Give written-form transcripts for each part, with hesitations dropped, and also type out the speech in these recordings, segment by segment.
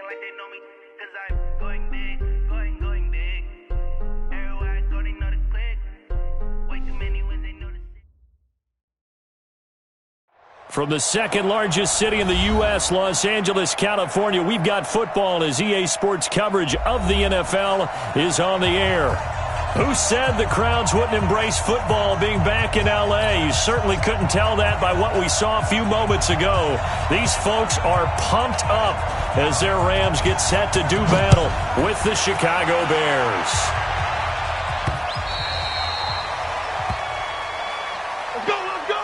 like they know me, 'cause I'm going big, going big. Everywhere I go, they know the click. Way too many wins, they know the stick. From the second largest city in the U.S., Los Angeles, California, we've got football as EA Sports coverage of the NFL is on the air. Who said the crowds wouldn't embrace football being back in L.A.? You certainly couldn't tell that by what we saw a few moments ago. These folks are pumped up as their Rams get set to do battle with the Chicago Bears. Let's go, let's go!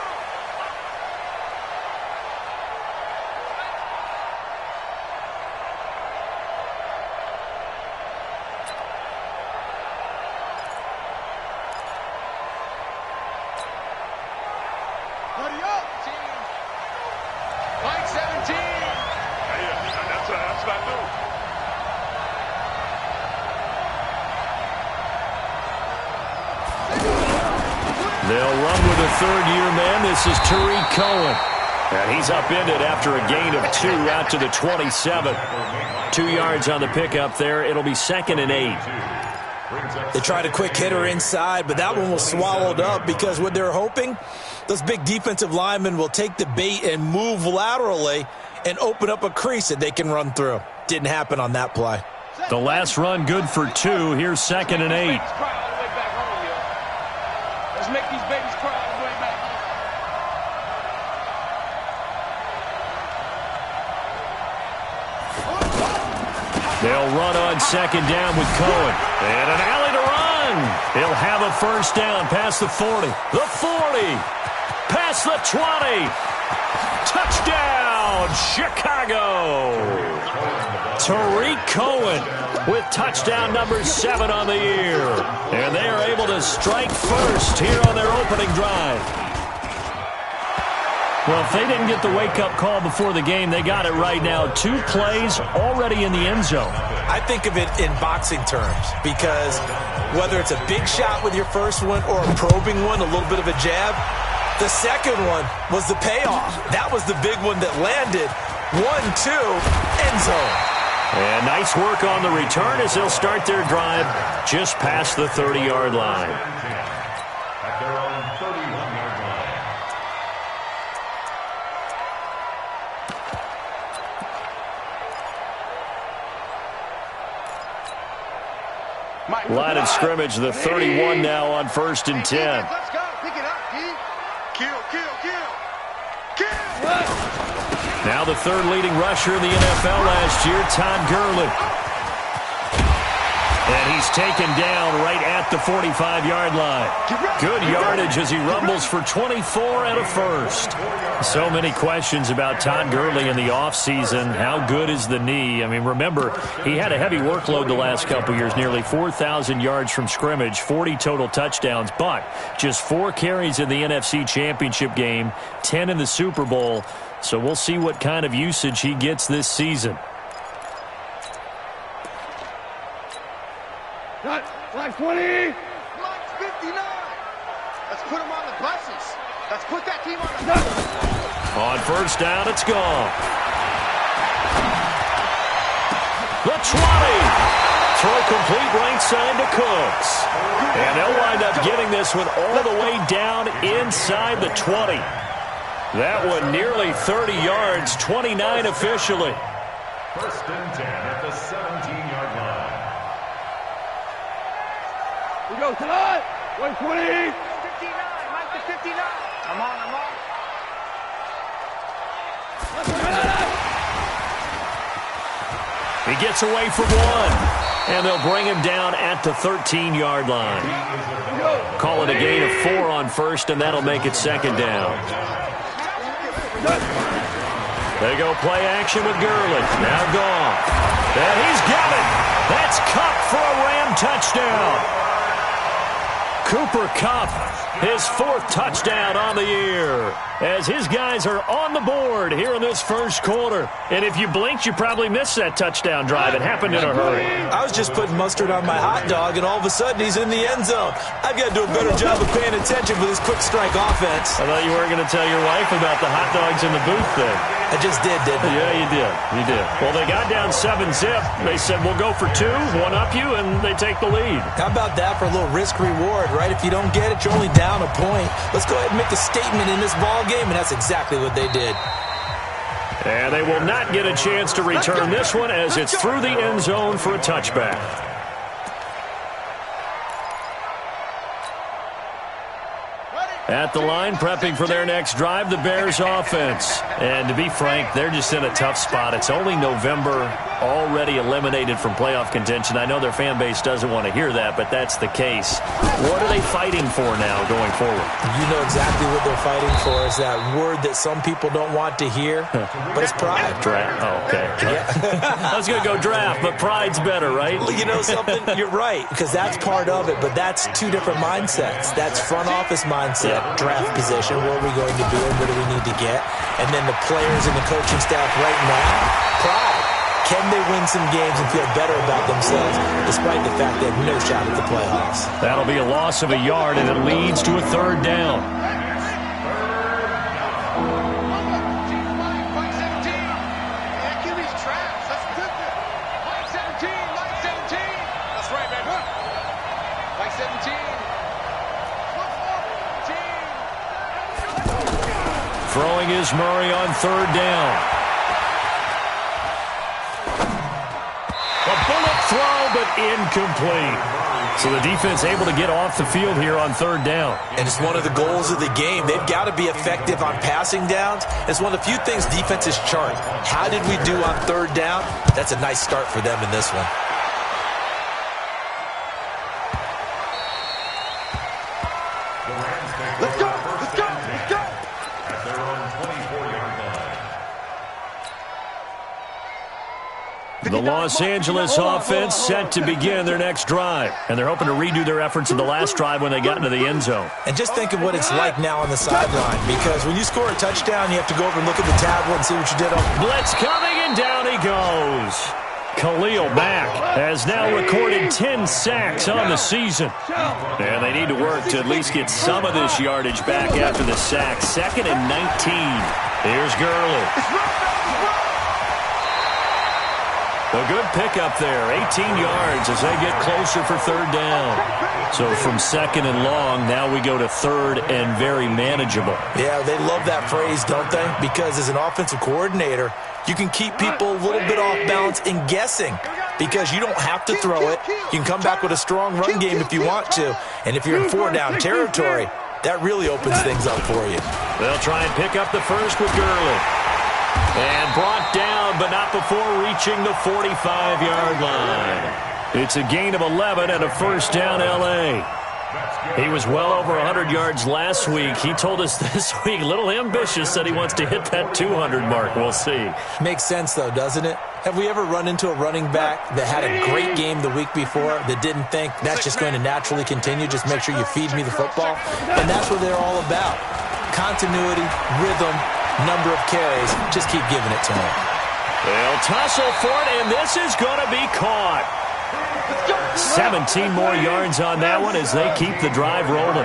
Buddy up! Mike 17! That's what I do. They'll run with a third-year man. This is Tariq Cohen. And he's upended after a gain of 2 out to the 27. 2 yards on the pickup there. It'll be 2nd and 8. They tried a quick hitter inside, but that one was swallowed up because what they're hoping, those big defensive linemen will take the bait and move laterally and open up a crease that they can run through. Didn't happen on that play. The last run good for 2. Here's 2nd and 8. Let's make these babies cry all the way back. They'll run on 2nd down with Cohen. And an alley to run. He'll have a first down past the 40. The 40. Past the 20. Touchdown, Chicago. Tariq Cohen with touchdown number 7 on the year. And they are able to strike first here on their opening drive. Well, if they didn't get the wake-up call before the game, they got it right now. 2 plays already in the end zone. I think of it in boxing terms because whether it's a big shot with your first one or a probing one, a little bit of a jab, the second one was the payoff. That was the big one that landed. 1-2, end zone. And nice work on the return as they'll start their drive just past the 30-yard line. At their own 31-yard line. Line of scrimmage, the 31 now on 1st and 10. Let's go. Pick it up, D. Kill. Now the 3rd leading rusher in the NFL last year, Todd Gurley. And he's taken down right at the 45-yard line. Good yardage as he rumbles for 24 and a first. So many questions about Todd Gurley in the offseason. How good is the knee? I mean, remember, he had a heavy workload the last couple years, nearly 4,000 yards from scrimmage, 40 total touchdowns, but just 4 carries in the NFC Championship game, 10 in the Super Bowl. So we'll see what kind of usage he gets this season. Line 20. Line 59. Let's put them on the buses. Let's put that team on the buses. On 1st down, it's gone. The 20. Throw complete right side to Cooks. And they'll wind up getting this one all the way down inside the 20. That one nearly 30 yards, 29 officially. 1st and 10 at the 17-yard line. We go tonight. 120. 59. Mike to 59. I'm on. He gets away from 1. And they'll bring him down at the 13-yard line. Call it a gain of 4 on 1st, and that'll make it 2nd down. They go play action with Gurley. Now gone. And he's got it. That's Cup for a Ram touchdown. Cooper Kupp, his 4th touchdown on the year, as his guys are on the board here in this first quarter. And if you blinked, you probably missed that touchdown drive. It happened in a hurry. I was just putting mustard on my hot dog, and all of a sudden he's in the end zone. I've got to do a better job of paying attention for this quick strike offense. I thought you weren't going to tell your wife about the hot dogs in the booth then. I just did, didn't I? Yeah, you did. You did. Well, they got down 7-zip. They said, we'll go for 2, one up you, and they take the lead. How about that for a little risk-reward, right? If you don't get it, you're only down a point. Let's go ahead and make a statement in this ball game, and that's exactly what they did. And they will not get a chance to return this one as it's through the end zone for a touchback. At the line, prepping for their next drive, the Bears offense. And to be frank, they're just in a tough spot. It's only November, already eliminated from playoff contention. I know their fan base doesn't want to hear that, but that's the case. What are they fighting for now going forward? You know exactly what they're fighting for. Is that word that some people don't want to hear, but it's pride. Draft. Oh, okay. Yeah. I was going to go draft, but pride's better, right? Well, you know something? You're right, because that's part of it, but that's 2 different mindsets. That's front office mindset. Draft position, where are we going to be and what do we need to get? And then the players and the coaching staff right now, pride. Can they win some games and feel better about themselves despite the fact they have no shot at the playoffs? That'll be a loss of a yard, and it leads to a 3rd down. Throwing is Murray on 3rd down. A bullet throw, but incomplete. So the defense able to get off the field here on 3rd down. And it's one of the goals of the game. They've got to be effective on passing downs. It's one of the few things defenses chart. How did we do on 3rd down? That's a nice start for them in this one. Let's go! Let's go! Let's go! At their own 24-yard line. The Los Angeles offense set to begin their next drive. And they're hoping to redo their efforts in the last drive when they got into the end zone. And just think of what it's like now on the sideline. Because when you score a touchdown, you have to go over and look at the tablet and see what you did. Blitz coming, and down he goes. Khalil Mack has now recorded 10 sacks on the season. And they need to work to at least get some of this yardage back after the sack. 2nd and 19. Here's Gurley. A good pickup there, 18 yards as they get closer for 3rd down. So from 2nd and long, now we go to 3rd and very manageable. Yeah, they love that phrase, don't they? Because as an offensive coordinator, you can keep people a little bit off balance and guessing because you don't have to throw it. You can come back with a strong run game if you want to. And if you're in 4-down territory, that really opens things up for you. They'll try and pick up the first with Gurley. And brought down, but not before reaching the 45-yard line. It's a gain of 11 and a 1st down, L.A. He was well over 100 yards last week. He told us this week, a little ambitious, said he wants to hit that 200 mark. We'll see. Makes sense, though, doesn't it? Have we ever run into a running back that had a great game the week before that didn't think that's just going to naturally continue? Just make sure you feed me the football. And that's what they're all about. Continuity, rhythm, number of carries. Just keep giving it to them. They'll tussle for it, and this is going to be caught. 17 more yards on that one as they keep the drive rolling.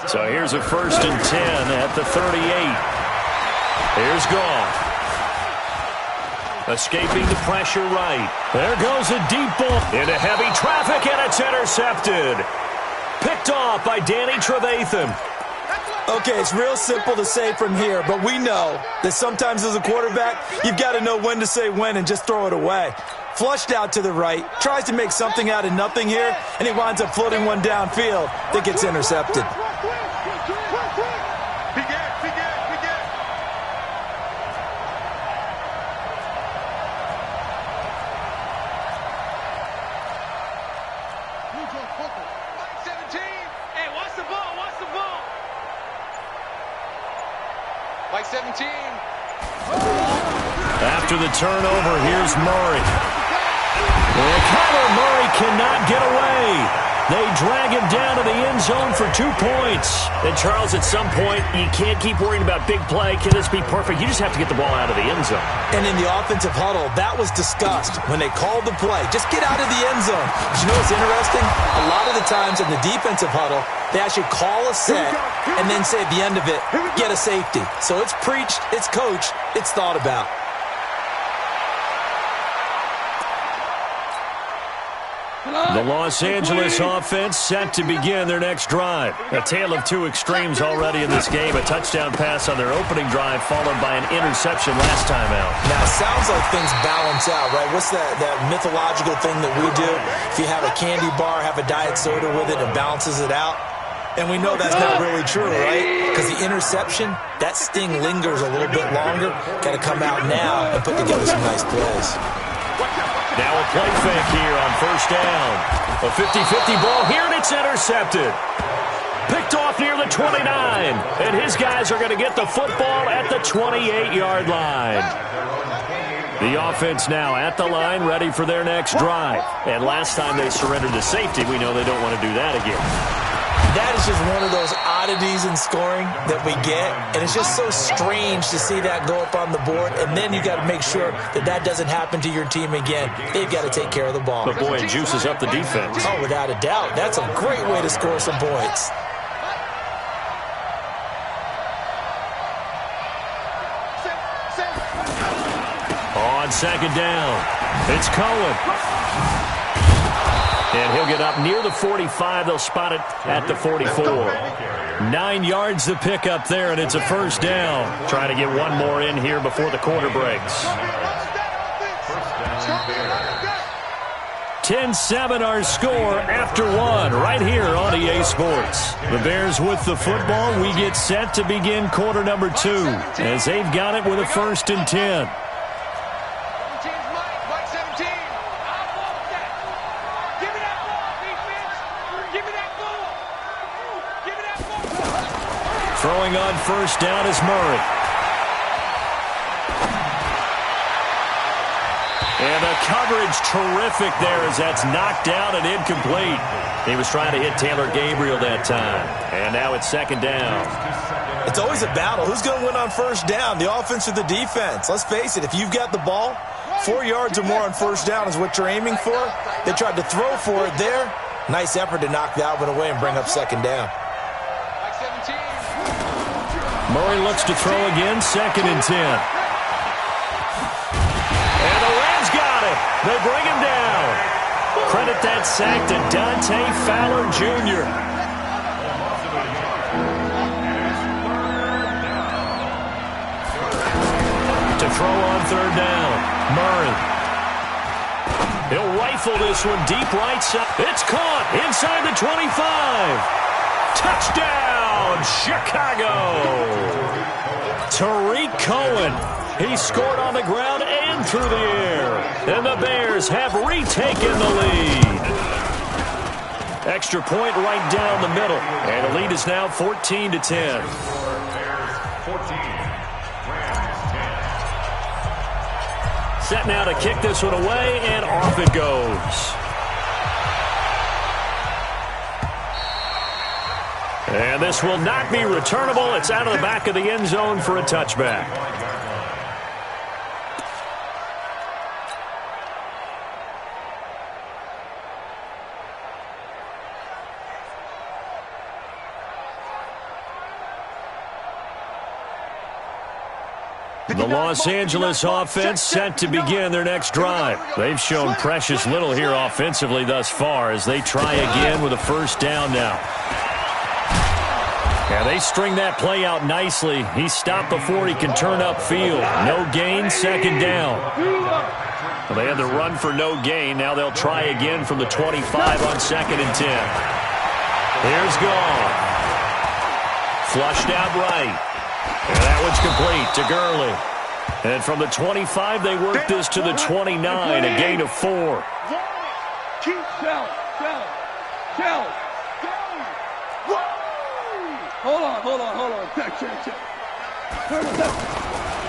So here's a 1st and 10 at the 38. Here's Goff. Escaping the pressure right. There goes a deep ball into heavy traffic, and it's intercepted. Picked off by Danny Trevathan. Okay, it's real simple to say from here, but we know that sometimes as a quarterback, you've got to know when to say when and just throw it away. Flushed out to the right, tries to make something out of nothing here, and he winds up floating one downfield that gets intercepted. Like 17. After the turnover, here's Murray. Well, Kyler Murray cannot get away. They drag him down to the end zone for 2 points. And, Charles, at some point, you can't keep worrying about big play. Can this be perfect? You just have to get the ball out of the end zone. And in the offensive huddle, that was discussed when they called the play. Just get out of the end zone. But you know what's interesting? A lot of the times in the defensive huddle, they actually call a set and then say at the end of it, get a safety. So it's preached, it's coached, it's thought about. The Los Angeles offense set to begin their next drive. A tale of two extremes already in this game. A touchdown pass on their opening drive followed by an interception last time out. Now, it sounds like things balance out, right? What's that mythological thing that we do? If you have a candy bar, have a diet soda with it, it balances it out. And we know that's not really true, right? Because the interception, that sting lingers a little bit longer. Got to come out now and put together some nice plays. Now a play fake here on first down. A 50-50 ball here, and it's intercepted. Picked off near the 29. And his guys are going to get the football at the 28-yard line. The offense now at the line, ready for their next drive. And last time they surrendered to safety, we know they don't want to do that again. That is just one of those oddities in scoring that we get, and it's just so strange to see that go up on the board, and then you got to make sure that that doesn't happen to your team again. They've got to take care of the ball. But, boy, it juices up the defense. Oh, without a doubt. That's a great way to score some points. On second down, it's Cohen. And he'll get up near the 45. They'll spot it at the 44. 9 yards to pick up there, and it's a first down. Trying to get one more in here before the quarter breaks. 10-7 our score after one right here on EA Sports. The Bears with the football. We get set to begin quarter number 2 as they've got it with a 1st and 10. Throwing on first down is Murray. And the coverage terrific there as that's knocked down and incomplete. He was trying to hit Taylor Gabriel that time. And now it's second down. It's always a battle. Who's going to win on first down, the offense or the defense? Let's face it, if you've got the ball, 4 yards or more on first down is what you're aiming for. They tried to throw for it there. Nice effort to knock that one away and bring up second down. Murray looks to throw again, 2nd and 10. And the Rams got it. They bring him down. Credit that sack to Dante Fowler Jr. To throw on third down, Murray. He'll rifle this one deep right side. It's caught inside the 25. Touchdown, Chicago! Tariq Cohen. He scored on the ground and through the air. And the Bears have retaken the lead. Extra point right down the middle. And the lead is now 14-10. Bears 14. Set now to kick this one away, and off it goes. And this will not be returnable. It's out of the back of the end zone for a touchback. The Los Angeles offense set to begin their next drive. They've shown precious little here offensively thus far as they try again with a first down now. Yeah, they string that play out nicely. He's stopped before he can turn upfield. No gain, second down. Well, they had to run for no gain. Now they'll try again from the 25 on 2nd and 10. Here's Gall. Flushed out right. And that one's complete to Gurley. And from the 25, they work this to the 29, a gain of 4. Keep Shell. Hold on. Check.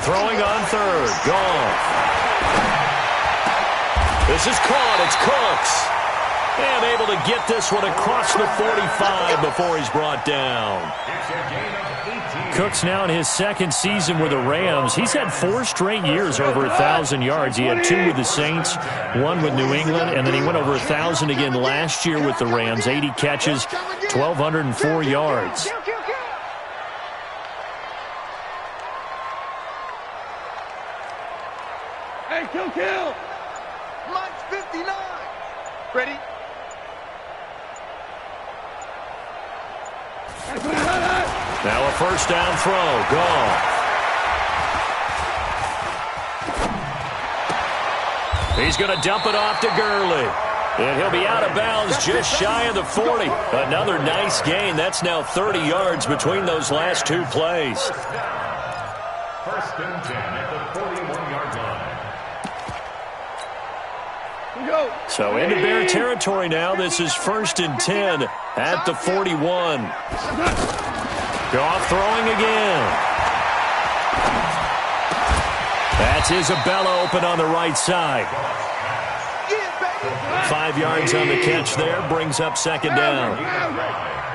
Throwing on third. Gone. This is caught. It's Cooks. And able to get this one across the 45 before he's brought down. Cook's now in his second season with the Rams. He's had 4 straight years over 1,000 yards. He had 2 with the Saints, 1 with New England, and then he went over 1,000 again last year with the Rams. 80 catches, 1,204 yards. Hey, kill. Mike's 59. Ready? Now a first down throw. Goff. He's going to dump it off to Gurley. And he'll be out of bounds just shy of the 40. Another nice gain. That's now 30 yards between those last 2 plays. First and 10 at the 41-yard line. So into Bear territory now. This is first and 10 at the 41. Goff throwing again. That's Isabella open on the right side. 5 yards on the catch there. Brings up second down.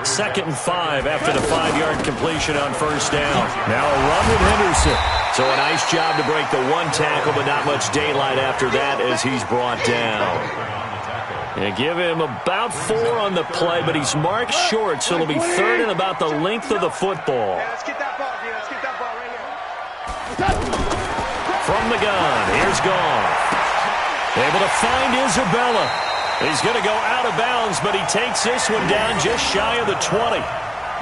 2nd and 5 after the 5-yard completion on first down. Now a run with Henderson. So a nice job to break the 1 tackle, but not much daylight after that as he's brought down. And give him about 4 on the play, but he's marked short, so it'll be 3rd and about the length of the football. Let's get that ball, dude. Let's get that ball right here. From the gun, here's Goff. Able to find Isabella. He's going to go out of bounds, but he takes this one down just shy of the 20.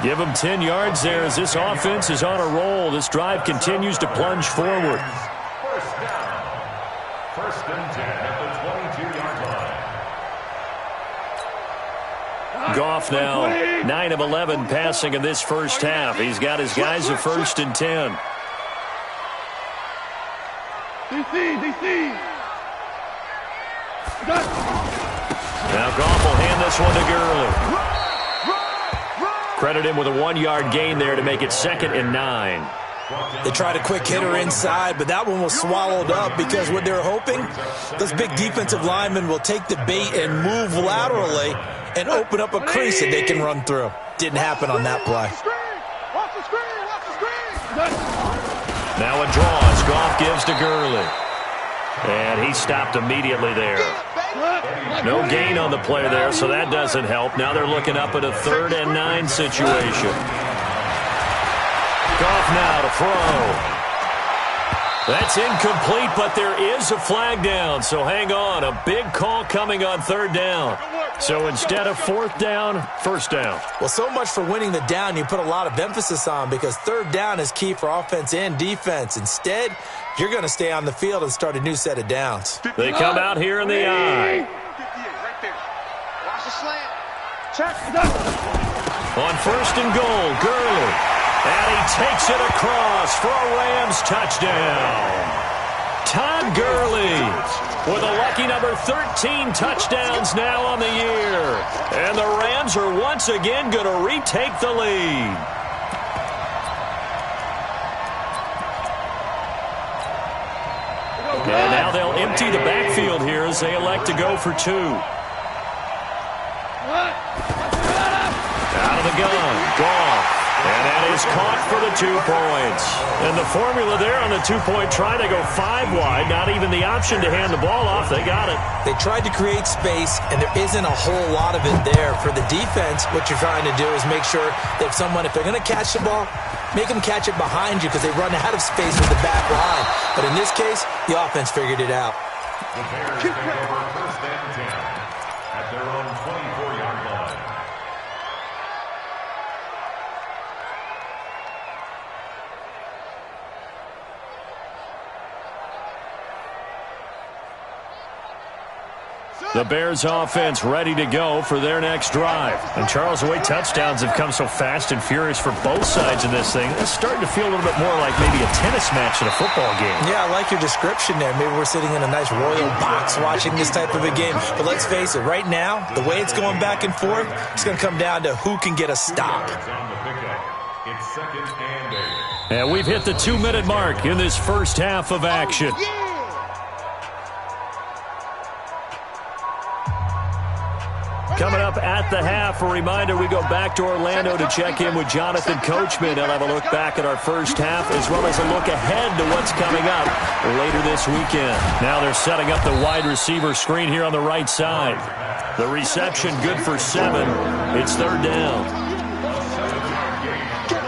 Give him 10 yards there as this offense is on a roll. This drive continues to plunge forward. First down. First and 10 at the 22-yard line. Goff now 9 of 11 passing in this first half. He's got his guys at first and 10. DC. Now Goff will hand this one to Gurley. Credit him with a 1-yard gain there to make it 2nd and 9. They tried a quick hitter inside, but that one was swallowed up because what they're hoping, those big defensive linemen will take the bait and move laterally and open up a crease that they can run through. Didn't happen on that play. Watch the screen. Now a draws. Goff gives to Gurley. And he stopped immediately there. No gain on the play there, so that doesn't help. Now they're looking up at a 3rd and 9 situation. Goff now to throw. That's incomplete, but there is a flag down, so hang on. A big call coming on 3rd down. So instead of 4th down, 1st down. Well, so much for winning the down you put a lot of emphasis on because 3rd down is key for offense and defense. Instead, you're going to stay on the field and start a new set of downs. They come out here in the eye. 58 right there. Watch the slant. Check. On 1st and goal, Gurley. And he takes it across for a Rams touchdown. Todd Gurley with a lucky number 13 touchdowns now on the year. And the Rams are once again going to retake the lead. And now they'll empty the backfield here as they elect to go for 2. Out of the gun, Goff. And that is caught for the 2 points. And the formula there on the 2-point try to go 5 wide. Not even the option to hand the ball off. They got it. They tried to create space, and there isn't a whole lot of it there. For the defense, what you're trying to do is make sure that if they're going to catch the ball, make them catch it behind you because they run out of space with the back line. But in this case, the offense figured it out. The Bears take over first and 10 at their own 24-yard line. The Bears offense ready to go for their next drive. And Charles, the way touchdowns have come so fast and furious for both sides of this thing, it's starting to feel a little bit more like maybe a tennis match in a football game. Yeah, I like your description there. Maybe we're sitting in a nice royal box watching this type of a game. But let's face it, right now, the way it's going back and forth, it's going to come down to who can get a stop. It's 2nd and 8. And we've hit the 2-minute mark in this first half of action. Coming up at the half, a reminder we go back to Orlando to check in with Jonathan Coachman. He'll have a look back at our first half as well as a look ahead to what's coming up later this weekend. Now they're setting up the wide receiver screen here on the right side. The reception good for 7. It's third down.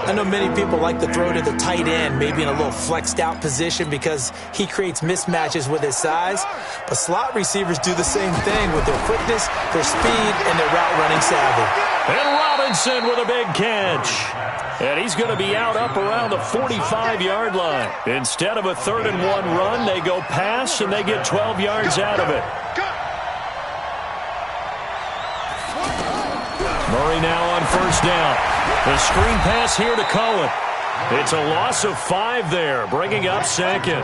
I know many people like to throw to the tight end, maybe in a little flexed out position because he creates mismatches with his size. But slot receivers do the same thing with their quickness, their speed, and their route running savvy. And Robinson with a big catch. And he's going to be out up around the 45-yard line. Instead of a 3rd-and-1 run, they go pass, and they get 12 yards out of it. Murray now on first down. The screen pass here to Cohen. It's a loss of 5 there, bringing up 2nd.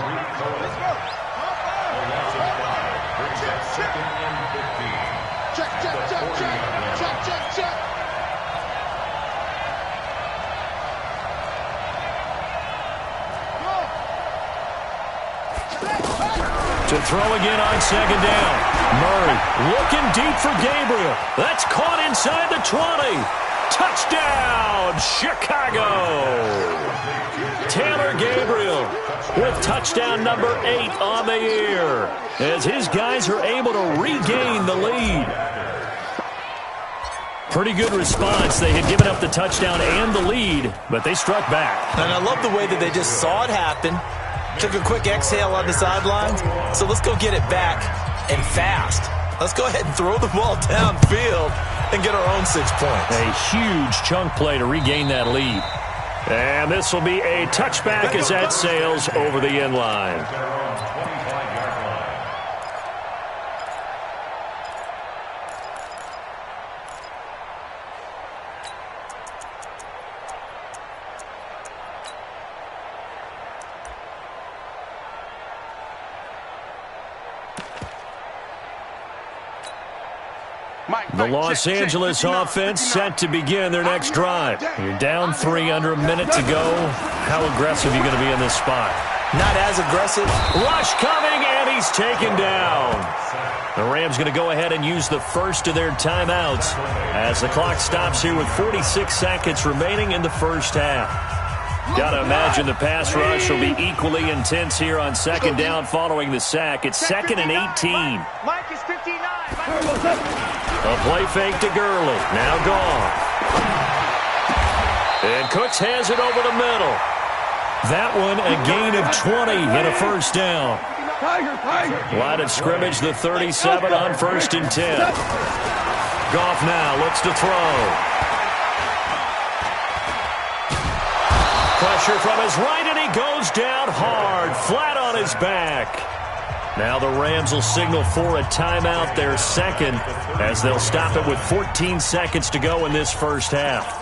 To throw again on 2nd down. Murray looking deep for Gabriel. That's caught inside the 20. Touchdown, Chicago! Taylor Gabriel with touchdown number 8 on the year as his guys are able to regain the lead. Pretty good response. They had given up the touchdown and the lead, but they struck back. And I love the way that they just saw it happen, took a quick exhale on the sidelines. So let's go get it back and fast. Let's go ahead and throw the ball downfield and get our own 6 points. A huge chunk play to regain that lead. And this will be a touchback as that sails over the end line. The Los Angeles offense set to begin their next drive. You're down 3, under a minute to go. How aggressive are you going to be in this spot? Not as aggressive. Rush coming, and he's taken down. The Rams going to go ahead and use the first of their timeouts as the clock stops here with 46 seconds remaining in the first half. Got to imagine the pass rush will be equally intense here on 2nd down following the sack. It's 2nd and 18. Mike is 59. A play fake to Gurley. Now gone. And Cooks has it over the middle. That one a gain of 20 and a first down. Line of scrimmage, the 37 on 1st and 10. Goff now looks to throw. Pressure from his right, and he goes down hard, flat on his back. Now the Rams will signal for a timeout, their 2nd, as they'll stop it with 14 seconds to go in this first half.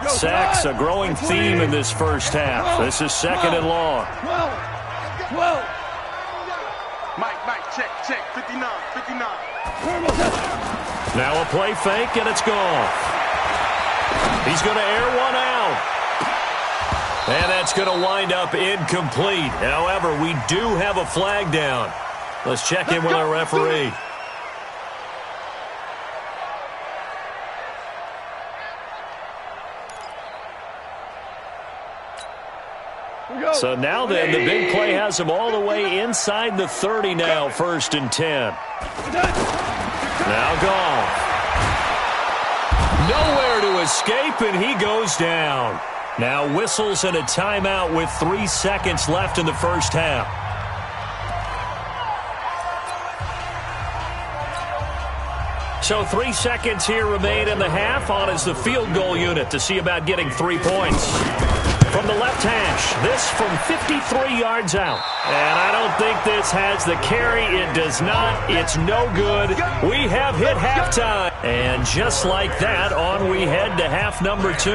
Sacks, a growing theme in this first half. This is 2nd and long. 12. Mike, check, 59. Now a play fake, and it's gone. He's going to air one out. And that's going to wind up incomplete. However, we do have a flag down. Let's check in with our referee. So now then, the big play has him all the way inside the 30 now, 1st and 10. Now Goff. Nowhere to escape, and he goes down. Now whistles and a timeout with 3 seconds left in the first half. So 3 seconds here remain in the half. On is the field goal unit to see about getting 3 points. From the left hash, this from 53 yards out. And I don't think this has the carry. It does not. It's no good. We have hit halftime. And just like that, on we head to half number 2.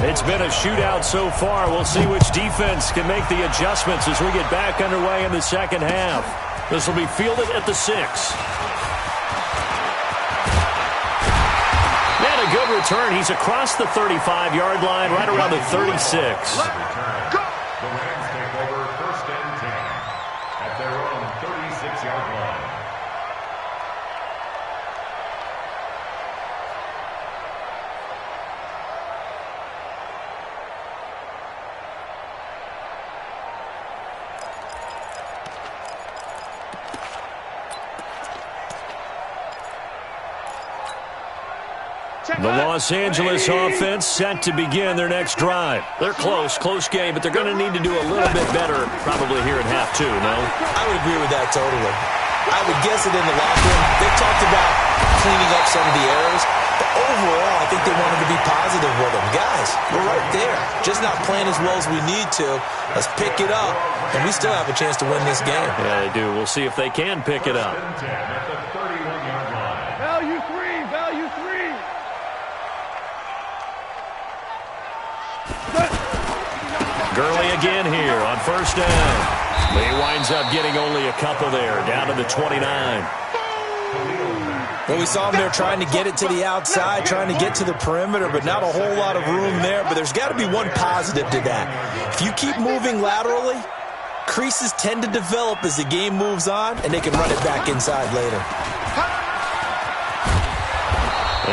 It's been a shootout so far. We'll see which defense can make the adjustments as we get back underway in the second half. This will be fielded at the 6. And a good return. He's across the 35-yard line, right around the 36. The Rams take over 1st and 10 at their own 36-yard line. The Los Angeles offense set to begin their next drive. They're close game, but they're going to need to do a little bit better probably here in half 2, no? I would agree with that totally. I would guess it in the locker room. They talked about cleaning up some of the errors, but overall, I think they wanted to be positive with them. Guys, we're right there. Just not playing as well as we need to. Let's pick it up, and we still have a chance to win this game. Yeah, they do. We'll see if they can pick it up. At the 31-yard line. Value 3. Gurley again here on 1st down. He winds up getting only a couple there, down to the 29. Well, we saw him there trying to get it to the outside, trying to get to the perimeter, but not a whole lot of room there. But there's got to be one positive to that. If you keep moving laterally, creases tend to develop as the game moves on, and they can run it back inside later.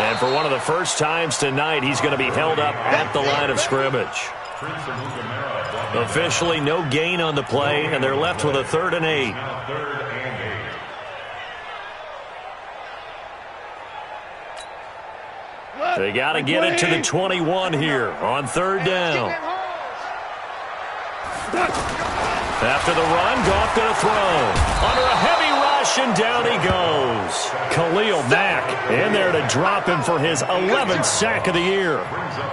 And for one of the first times tonight, he's going to be held up at the line of scrimmage. Officially no gain on the play, and they're left with a 3rd and 8. They got to get it to the 21 here on 3rd down. After the run, Goff going to throw. Under a heavy rush, and down he goes. Khalil Mack in there to drop him for his 11th sack of the year.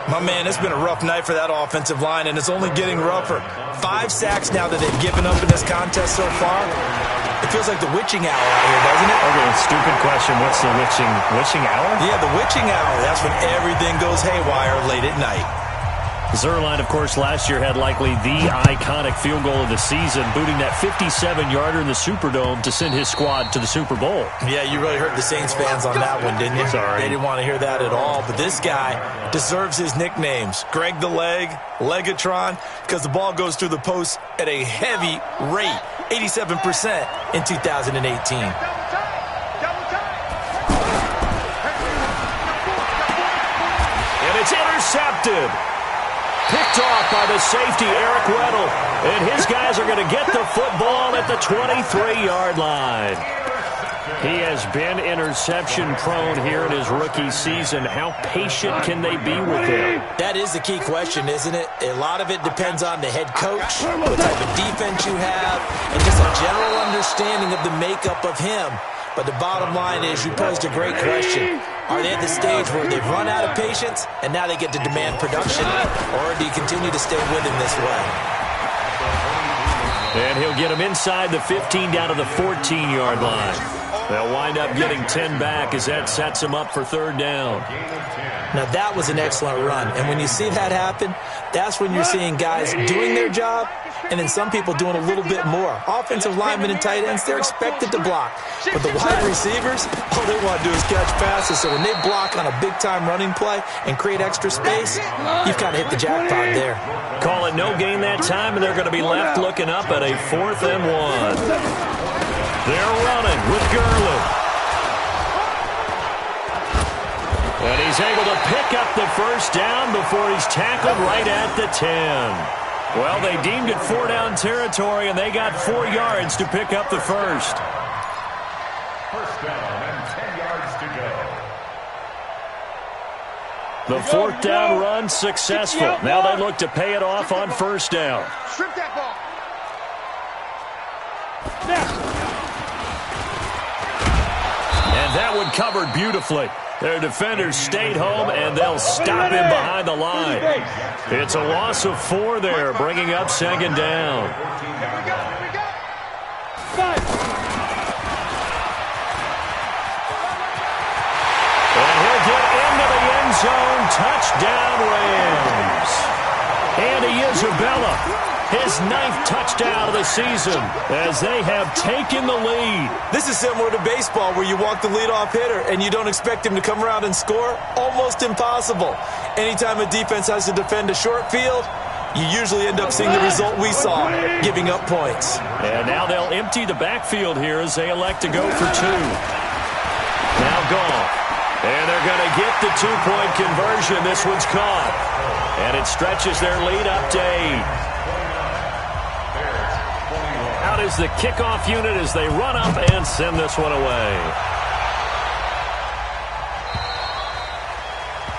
My man, it's been a rough night for that offensive line, and it's only getting rougher. 5 sacks now that they've given up in this contest so far. It feels like the witching hour out here, doesn't it? Okay, stupid question. What's the witching hour? Yeah, the witching hour. That's when everything goes haywire late at night. Zerline, of course, last year had likely the iconic field goal of the season, booting that 57-yarder in the Superdome to send his squad to the Super Bowl. Yeah, you really hurt the Saints fans on that one, didn't you? Sorry. They didn't want to hear that at all. But this guy deserves his nicknames. Greg the Leg, Legatron, because the ball goes through the post at a heavy rate, 87% in 2018. And it's intercepted. Picked off by the safety, Eric Weddle. And his guys are going to get the football at the 23-yard line. He has been interception-prone here in his rookie season. How patient can they be with him? That is the key question, isn't it? A lot of it depends on the head coach, what type of defense you have, and just a general understanding of the makeup of him. But the bottom line is you posed a great question. Are they at the stage where they've run out of patience and now they get to demand production? Or do you continue to stay with him this way? And he'll get him inside the 15 down to the 14-yard line. They'll wind up getting 10 back as that sets him up for 3rd down. Now, that was an excellent run. And when you see that happen, that's when you're seeing guys doing their job and then some people doing a little bit more. Offensive linemen and tight ends, they're expected to block. But the wide receivers, all they want to do is catch passes. So when they block on a big-time running play and create extra space, you've kind of hit the jackpot there. Call it no gain that time, and they're going to be left looking up at a 4th and 1. They're running with Gurley. And he's able to pick up the 1st down before he's tackled right at the 10. Well, they deemed it 4-down territory, and they got 4 yards to pick up the 1st. 1st down and 10 yards to go. The 4th down run successful. Now they look to pay it off on 1st down. Strip that ball. And that one covered beautifully. Their defenders stayed home, and they'll stop him behind the line. It's a loss of 4 there, bringing up 2nd down. And he'll get into the end zone. Touchdown, Rams. goes. And Isabella, his 9th touchdown of the season as they have taken the lead. This is similar to baseball where you walk the leadoff hitter and you don't expect him to come around and score. Almost impossible. Anytime a defense has to defend a short field, you usually end up seeing the result we saw, giving up points. And now they'll empty the backfield here as they elect to go for 2. Now gone. And they're going to get the 2-point conversion. This one's caught. And it stretches their lead up to 8. Out is the kickoff unit as they run up and send this one away.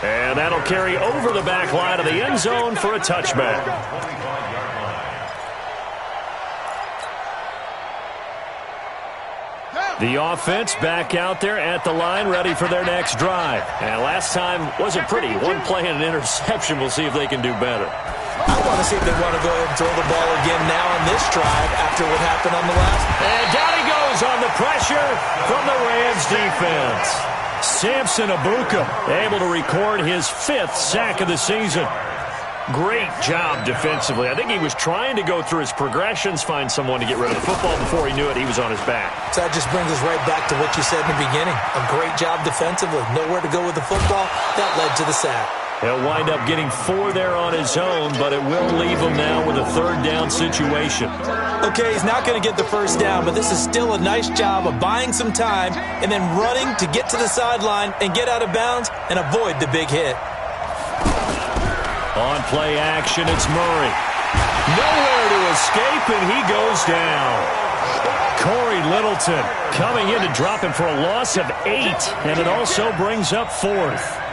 And that'll carry over the back line of the end zone for a touchback. The offense back out there at the line, ready for their next drive. And last time wasn't pretty. One play and an interception. We'll see if they can do better. I want to see if they want to go ahead and throw the ball again now on this drive after what happened on the last. And down he goes on the pressure from the Rams defense. Samson Abuka able to record his 5th sack of the season. Great job defensively. I think he was trying to go through his progressions, find someone to get rid of the football. Before he knew it, he was on his back. So that just brings us right back to what you said in the beginning. A great job defensively. Nowhere to go with the football. That led to the sack. He'll wind up getting 4 there on his own, but it will leave him now with a 3rd down situation. Okay, he's not going to get the first down, but this is still a nice job of buying some time and then running to get to the sideline and get out of bounds and avoid the big hit. On play action, it's Murray. Nowhere to escape, and he goes down. Corey Littleton coming in to drop him for a loss of 8, and it also brings up 4th.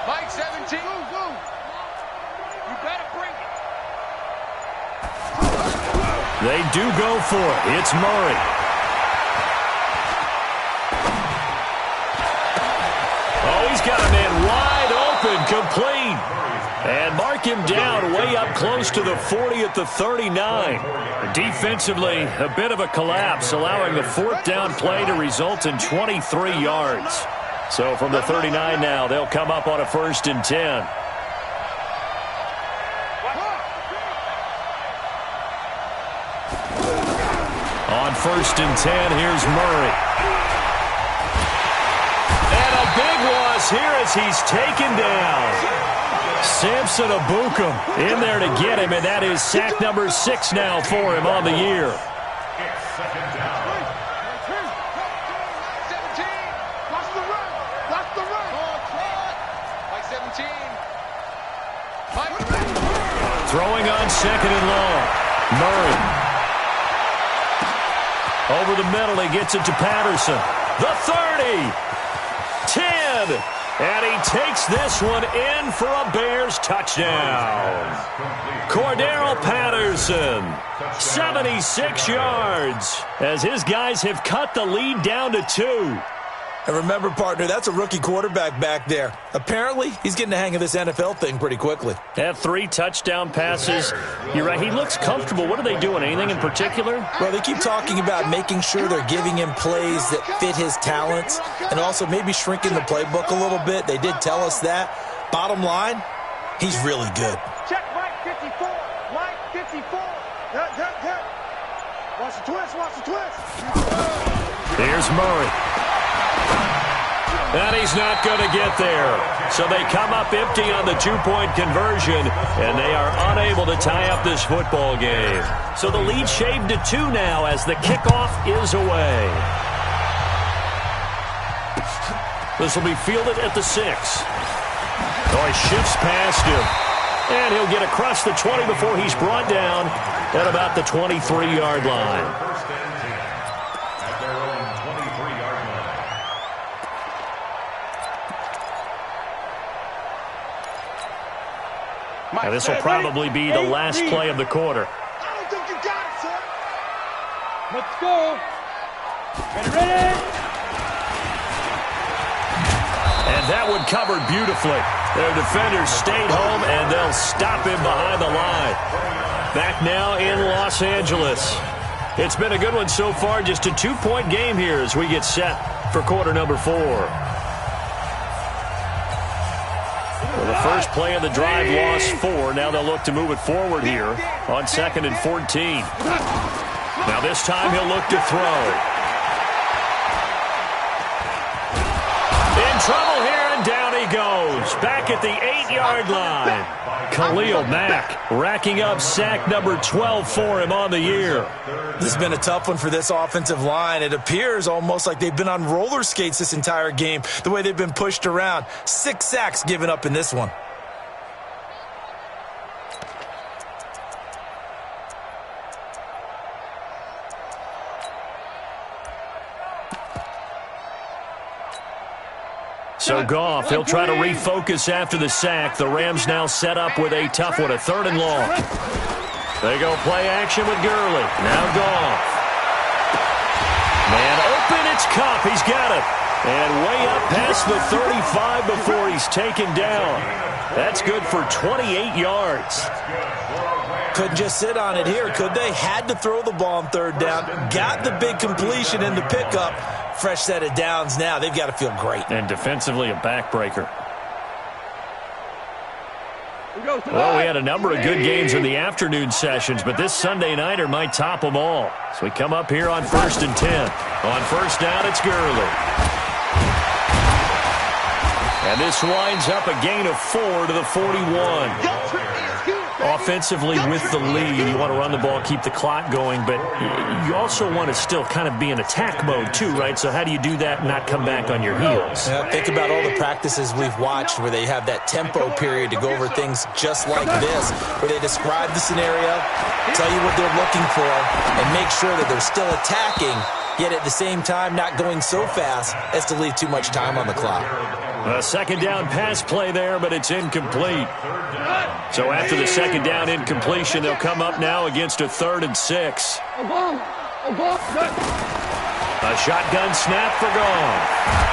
Mike 17. You better bring it. They do go for it. It's Murray. Oh, he's got a man wide open, complete. And mark him down way up close to the 40 at the 39. Defensively, a bit of a collapse, allowing the 4th down play to result in 23 yards. So from the 39 now, they'll come up on a 1st and 10. On 1st and 10, here's Murray. And a big loss here as he's taken down. Samson Abuka in there to get him, and that is sack number 6 now for him on the year. Throwing on 2nd and long. Murray. Over the middle, he gets it to Patterson. The 30. 10. And he takes this one in for a Bears touchdown. Cordero Patterson, 76 yards, as his guys have cut the lead down to 2. And remember, partner, that's a rookie quarterback back there. Apparently, he's getting the hang of this NFL thing pretty quickly. Had 3 touchdown passes. You're right, he looks comfortable. What are they doing? Anything in particular? Well, they keep talking about making sure they're giving him plays that fit his talents and also maybe shrinking the playbook a little bit. They did tell us that. Bottom line, he's really good. Check Mike 54. Mike 54. Watch the twist. Watch the twist. Here's Murray. And he's not going to get there. So they come up empty on the 2-point conversion, and they are unable to tie up this football game. So the lead shaved to 2 now as the kickoff is away. This will be fielded at the 6. Oh, he shifts past him. And he'll get across the 20 before he's brought down at about the 23-yard line. Now, this will probably be the last play of the quarter. I don't think you got it, sir. Let's go. Ready? And that one covered beautifully. Their defenders stayed home, and they'll stop him behind the line. Back now in Los Angeles. It's been a good one so far. Just a 2-point game here as we get set for quarter number 4. Well, the first play of the drive lost 4. Now they'll look to move it forward here on 2nd and 14. Now this time he'll look to throw. In trouble here, and down he goes. Back at the 8-yard line. Khalil Mack racking up sack number 12 for him on the year. This has been a tough one for this offensive line. It appears almost like they've been on roller skates this entire game, the way they've been pushed around. 6 sacks given up in this one. So Goff, he'll try to refocus after the sack. The Rams now set up with a tough one, a 3rd and long. They go play action with Gurley. Now Goff. Man open, it's Kupp. He's got it. And way up past the 35 before he's taken down. That's good for 28 yards. Couldn't just sit on it here, could they? Had to throw the ball on 3rd down. Got the big completion in the pickup. Fresh set of downs now. They've got to feel great. And defensively a backbreaker. Well, we had a number of good games in the afternoon sessions, but this Sunday nighter might top them all. So we come up here on 1st and 10. On 1st down, it's Gurley. And this winds up a gain of 4 to the 41. Offensively with the lead, you want to run the ball, keep the clock going, but you also want to still kind of be in attack mode too, right? So how do you do that and not come back on your heels? Yeah, think about all the practices we've watched where they have that tempo period to go over things just like this, where they describe the scenario, tell you what they're looking for, and make sure that they're still attacking, yet at the same time not going so fast as to leave too much time on the clock. A 2nd down pass play there, but it's incomplete. So after the 2nd down incompletion, they'll come up now against a 3rd and 6. A shotgun snap for Goff.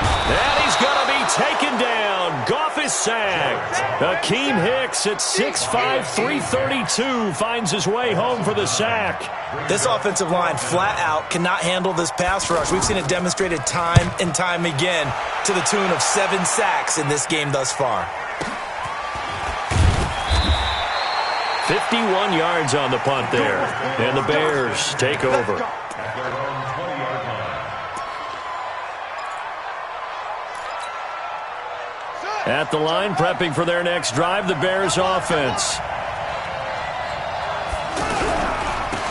And he's going to be taken down. Goff is sacked. Akeem Hicks at 6'5", 332 finds his way home for the sack. This offensive line flat out cannot handle this pass rush. We've seen it demonstrated time and time again to the tune of 7 sacks in this game thus far. 51 yards on the punt there. And the Bears take over. At the line, prepping for their next drive, the Bears offense.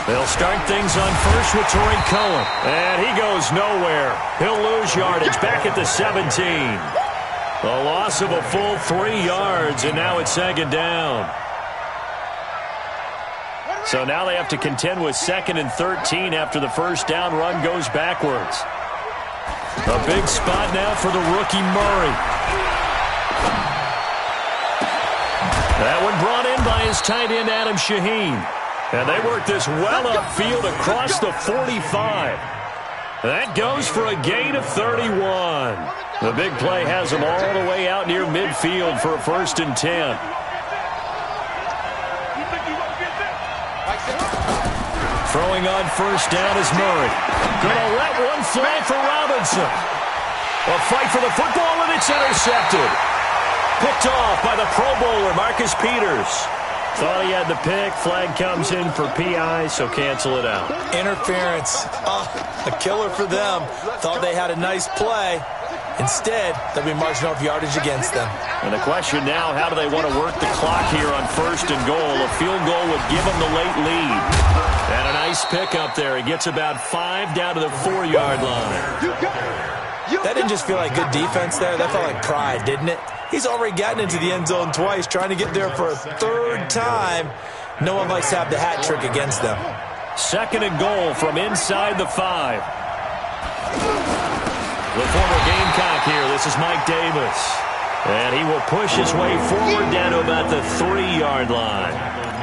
They'll start things on 1st with Torrey Cohen. And he goes nowhere. He'll lose yardage back at the 17. A loss of a full 3 yards, and now it's 2nd down. So now they have to contend with 2nd and 13 after the 1st down run goes backwards. A big spot now for the rookie Murray. That one brought in by his tight end, Adam Shaheen. And they work this well upfield across the 45. That goes for a gain of 31. The big play has them all the way out near midfield for a 1st and 10. Throwing on 1st down is Murray. Gonna let one fly for Robinson. A fight for the football, and it's intercepted. Picked off by the Pro Bowler, Marcus Peters. Thought he had the pick. Flag comes in for PI, so cancel it out. Interference. Oh, a killer for them. Thought they had a nice play. Instead, they'll be marching off yardage against them. And the question now, how do they want to work the clock here on 1st and goal? A field goal would give them the late lead. And a nice pick up there. He gets about 5 down to the 4-yard line. That didn't just feel like good defense there. That felt like pride, didn't it? He's already gotten into the end zone twice, trying to get there for a 3rd time. No one likes to have the hat trick against them. 2nd and goal from inside the 5. The former Gamecock here. This is Mike Davis. And he will push his way forward down to about the 3-yard line.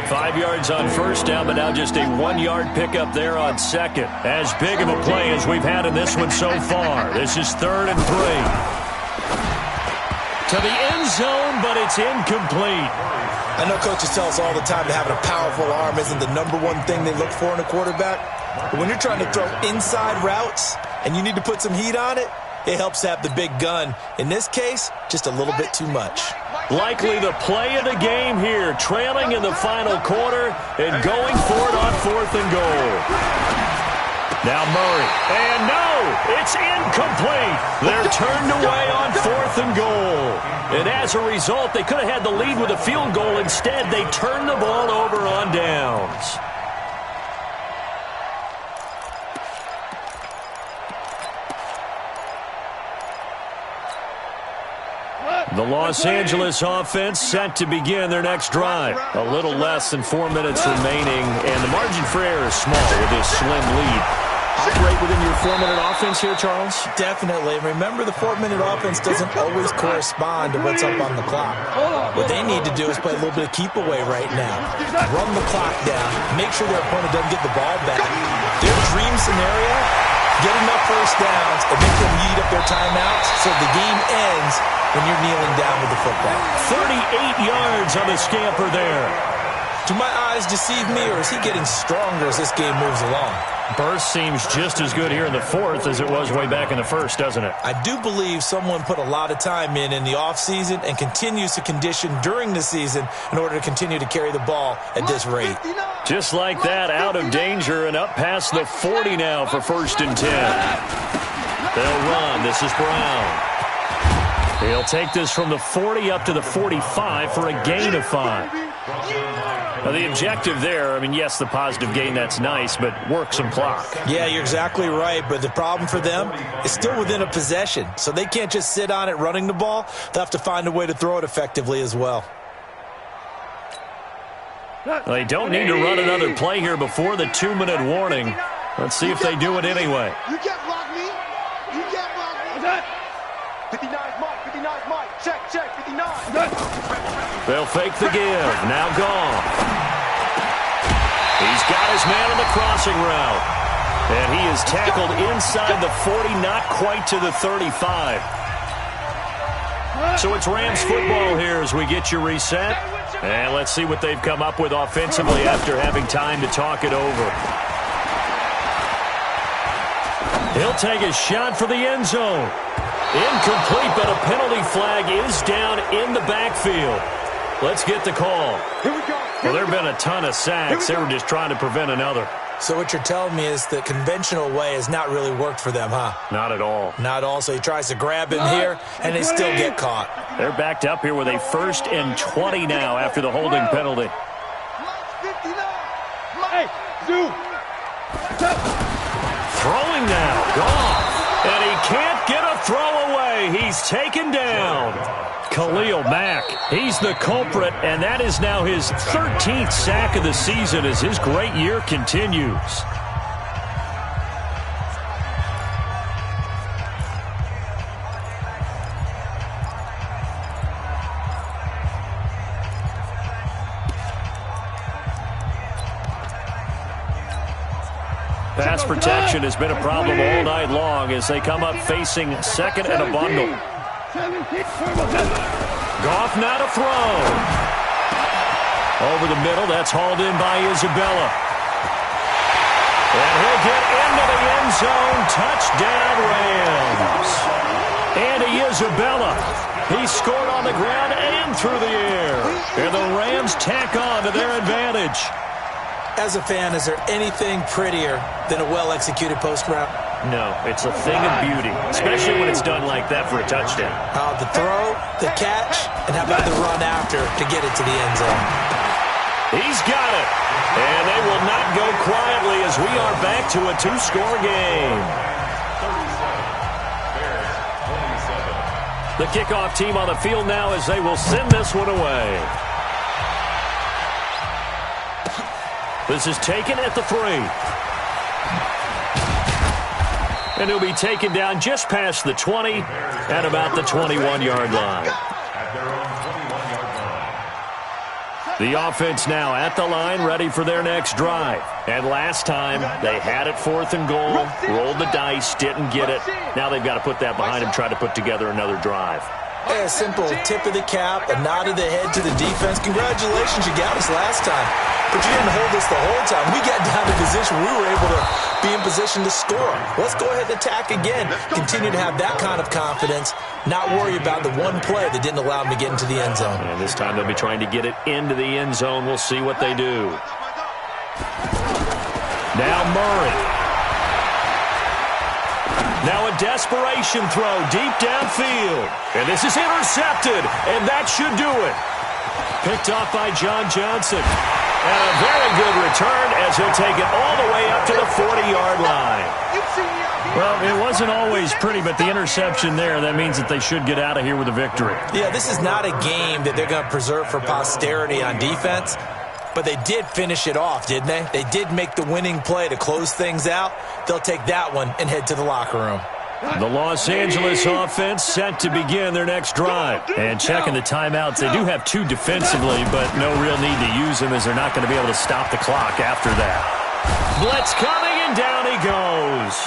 5 yards on 1st down, but now just a 1-yard pickup there on 2nd. As big of a play as we've had in this one so far. This is 3rd and 3. To the end zone, but it's incomplete. I know coaches tell us all the time that having a powerful arm isn't the #1 thing they look for in a quarterback. But when you're trying to throw inside routes and you need to put some heat on it, it helps have the big gun. In this case, just a little bit too much. Likely the play of the game here, trailing in the final quarter and going for it on 4th and goal. Now Murray, and no, it's incomplete. They're turned away on 4th and goal. And as a result, they could have had the lead with a field goal. Instead, they turned the ball over on downs. The Los Angeles offense set to begin their next drive. A little less than 4 minutes remaining, and the margin for error is small with this slim lead. Operate within your 4-minute offense here, Charles? Definitely. Remember, the 4-minute offense doesn't always correspond to what's up on the clock. What they need to do is play a little bit of keep away right now. Run the clock down. Make sure their opponent doesn't get the ball back. Their dream scenario, get enough first downs and make them eat up their timeouts so the game ends when you're kneeling down with the football. 38 yards on the scamper there. Do my eyes deceive me, or is he getting stronger as this game moves along? Burst seems just as good here in the 4th as it was way back in the 1st, doesn't it? I do believe someone put a lot of time in the offseason and continues to condition during the season in order to continue to carry the ball at this rate. Just like that, out of danger and up past the 40 now for 1st and 10. They'll run. This is Brown. He'll take this from the 40 up to the 45 for a gain of 5. Now, the objective there, I mean, yes, the positive gain, that's nice, but work some clock. Yeah, you're exactly right, but the problem for them is still within a possession, so they can't just sit on it running the ball. They'll have to find a way to throw it effectively as well. They don't need to run another play here before the 2-minute warning. Let's see if they do it anyway. You can't block me. You can't block me. 59 Mike, 59 Mike. Check, 59. They'll fake the give. Now gone. He's got his man on the crossing route. And he is tackled inside the 40, not quite to the 35. So it's Rams football here as we get you reset. And let's see what they've come up with offensively after having time to talk it over. He'll take a shot for the end zone. Incomplete, but a penalty flag is down in the backfield. Let's get the call. Here we go. Well, there have been a ton of sacks. They were just trying to prevent another. So what you're telling me is the conventional way has not really worked for them, huh? Not at all. Not all. So he tries to grab him here, and they still get caught. They're backed up here with a 1st and 20 now after the holding penalty. Hey, Zoo. Throwing now. Gone. And he can't get a throw away. He's taken down. Khalil Mack, he's the culprit, and that is now his 13th sack of the season as his great year continues. Pass protection has been a problem all night long as they come up facing 2nd and a bundle. Goff now to throw. Over the middle, that's hauled in by Isabella. And he'll get into the end zone. Touchdown, Rams. Andy Isabella. He scored on the ground and through the air. And the Rams tack on to their advantage. As a fan, is there anything prettier than a well-executed post route? No, it's a thing of beauty, especially when it's done like that for a touchdown. The throw, the catch, and how about the run after to get it to the end zone? He's got it. And they will not go quietly as we are back to a 2-score game. The kickoff team on the field now as they will send this one away. This is taken at the 3. And he'll be taken down just past the 20 at about the 21-yard line. The offense now at the line, ready for their next drive. And last time, they had it 4th and goal, rolled the dice, didn't get it. Now they've got to put that behind them, try to put together another drive. Hey, a simple tip of the cap, a nod of the head to the defense. Congratulations, you got us last time. But you didn't hold us the whole time. We got down to position we were able to be in position to score. Let's go ahead and attack again. Continue to have that kind of confidence, not worry about the one play that didn't allow them to get into the end zone. And this time they'll be trying to get it into the end zone. We'll see what they do. Now Murray. Now a desperation throw deep downfield. And this is intercepted, and that should do it. Picked off by John Johnson. And a very good return as he'll take it all the way up to the 40-yard line. Well, it wasn't always pretty, but the interception there, that means that they should get out of here with a victory. Yeah, this is not a game that they're going to preserve for posterity on defense. But they did finish it off, didn't they? They did make the winning play to close things out. They'll take that one and head to the locker room. The Los Angeles offense set to begin their next drive. And checking the timeouts, they do have two defensively, but no real need to use them as they're not going to be able to stop the clock after that. Blitz coming, and down he goes.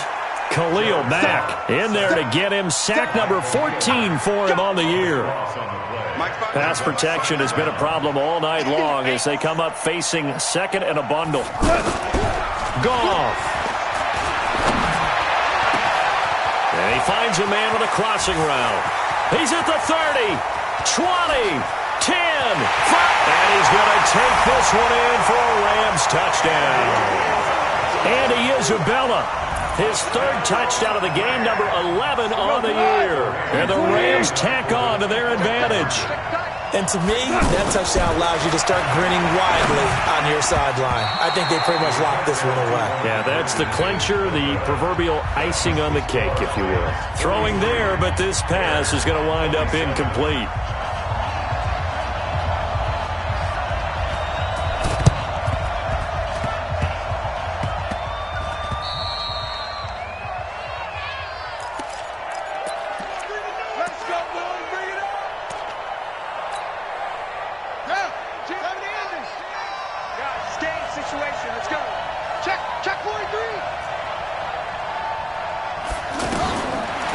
Khalil Mack in there to get him. Sack number 14 for him on the year. Pass protection has been a problem all night long as they come up facing second and a bundle. Goff. And he finds a man with a crossing route. He's at the 30, 20, 10, 5. And he's going to take this one in for a Rams touchdown. Andy Isabella, his third touchdown of the game, number 11 on the year. And the Rams tack on to their advantage. And to me, that touchdown allows you to start grinning widely on your sideline. I think they pretty much locked this one away. Yeah, that's the clincher, the proverbial icing on the cake, if you will. Throwing there, but this pass is going to wind up incomplete.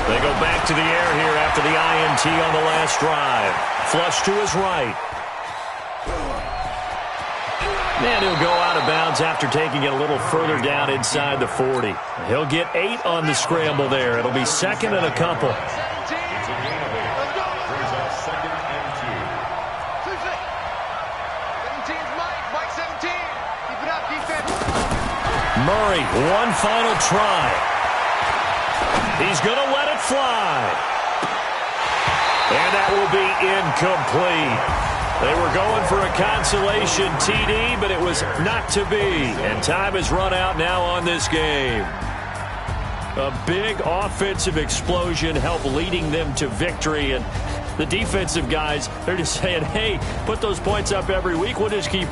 They go back to the air here after the INT on the last drive. Flush to his right. And he'll go out of bounds after taking it a little further down inside the 40. He'll get 8 on the scramble there. It'll be second and a couple. Murray, one final try. He's going to let it fly. And that will be incomplete. They were going for a consolation TD, but it was not to be. And time has run out now on this game. A big offensive explosion helped leading them to victory. And the defensive guys, they're just saying, hey, put those points up every week. We'll just keep